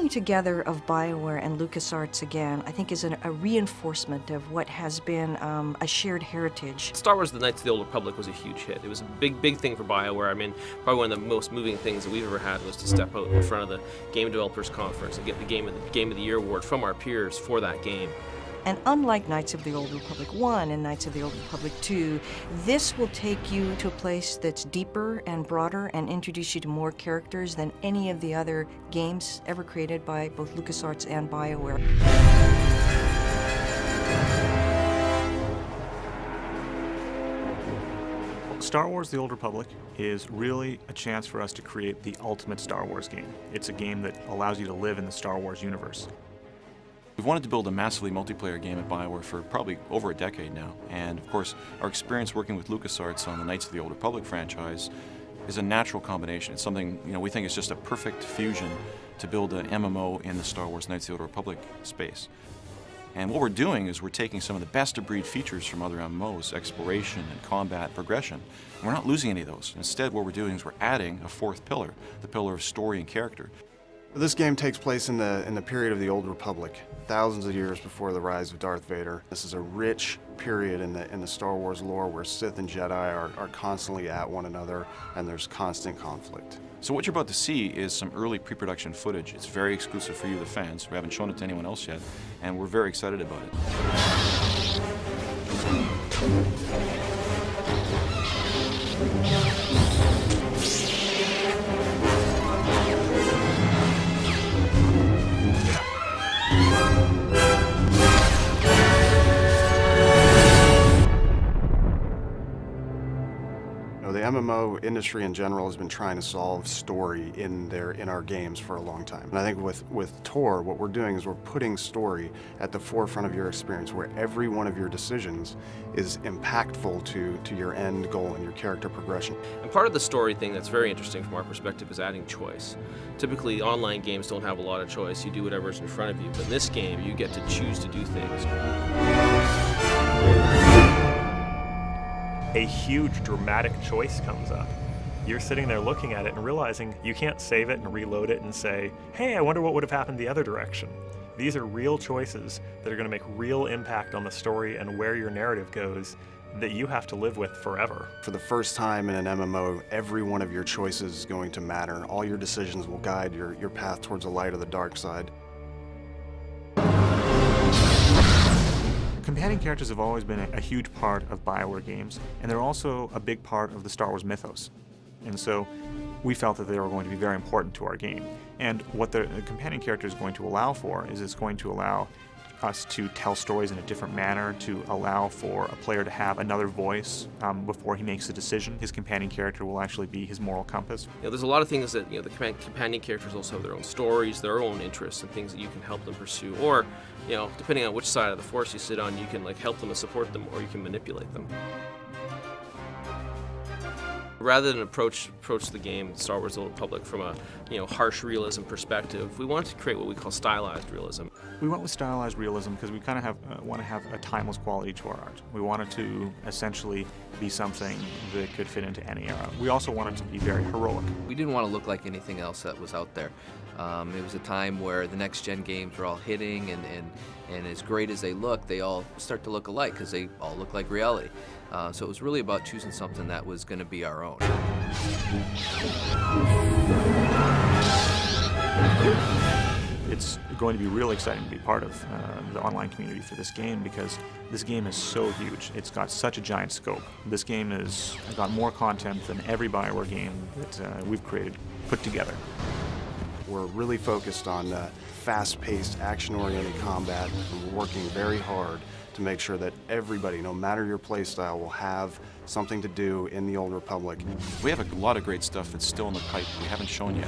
coming together of BioWare and LucasArts again, I think is a reinforcement of what has been a shared heritage. Star Wars: The Knights of the Old Republic was a huge hit. It was a big thing for BioWare. I mean, probably one of the most moving things that we've ever had was to step out in front of the Game Developers Conference and get the Game of the Year award from our peers for that game. And unlike Knights of the Old Republic 1 and Knights of the Old Republic 2, this will take you to a place that's deeper and broader and introduce you to more characters than any of the other games ever created by both LucasArts and BioWare. Star Wars: The Old Republic is really a chance for us to create the ultimate Star Wars game. It's a game that allows you to live in the Star Wars universe. We've wanted to build a massively multiplayer game at BioWare for probably over a decade now, and of course our experience working with LucasArts on the Knights of the Old Republic franchise is a natural combination. It's something, we think is just a perfect fusion to build an MMO in the Star Wars Knights of the Old Republic space. And what we're doing is we're taking some of the best-of-breed features from other MMOs, exploration and combat progression, and we're not losing any of those. Instead, what we're doing is we're adding a fourth pillar, the pillar of story and character. This game takes place in the period of the Old Republic, thousands of years before the rise of Darth Vader. This is a rich period in the Star Wars lore where Sith and Jedi are constantly at one another and there's constant conflict. So what you're about to see is some early pre-production footage. It's very exclusive for you, the fans. We haven't shown it to anyone else yet, and we're very excited about it. The MMO industry in general has been trying to solve story in our games for a long time. And I think with Tor, what we're doing is we're putting story at the forefront of your experience, where every one of your decisions is impactful to your end goal and your character progression. And part of the story thing that's very interesting from our perspective is adding choice. Typically, online games don't have a lot of choice. You do whatever's in front of you. But in this game, you get to choose to do things. A huge dramatic choice comes up. You're sitting there looking at it and realizing you can't save it and reload it and say, hey, I wonder what would have happened the other direction. These are real choices that are going to make real impact on the story and where your narrative goes that you have to live with forever. For the first time in an MMO, every one of your choices is going to matter. All your decisions will guide your path towards the light or the dark side. Companion characters have always been a huge part of BioWare games, and they're also a big part of the Star Wars mythos. And so we felt that they were going to be very important to our game. And what the companion character is going to allow for is it's going to allow us to tell stories in a different manner, to allow for a player to have another voice before he makes a decision. His companion character will actually be his moral compass. There's a lot of things that the companion characters also have their own stories, their own interests, and things that you can help them pursue. Or, depending on which side of the force you sit on, you can help them and support them, or you can manipulate them. Rather than approach the game, Star Wars: The Old Republic, from a harsh realism perspective, we wanted to create what we call stylized realism. We went with stylized realism because we kind of want to have a timeless quality to our art. We wanted to essentially be something that could fit into any era. We also wanted to be very heroic. We didn't want to look like anything else that was out there. It was a time where the next-gen games were all hitting, and as great as they look, they all start to look alike because they all look like reality. So it was really about choosing something that was going to be our own. It's going to be really exciting to be part of the online community for this game because this game is so huge. It's got such a giant scope. This game has got more content than every BioWare game that we've created put together. We're really focused on fast-paced, action-oriented combat, and we're working very hard to make sure that everybody, no matter your playstyle, will have something to do in the Old Republic. We have a lot of great stuff that's still in the pipe we haven't shown yet.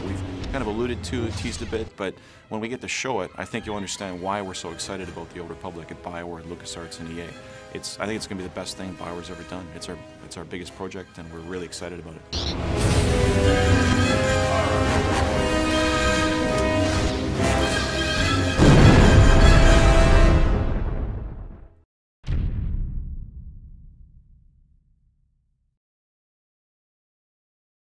We've kind of alluded to, teased a bit, but when we get to show it, I think you'll understand why we're so excited about the Old Republic at BioWare, LucasArts, and EA. I think it's going to be the best thing BioWare's ever done. It's our biggest project, and we're really excited about it.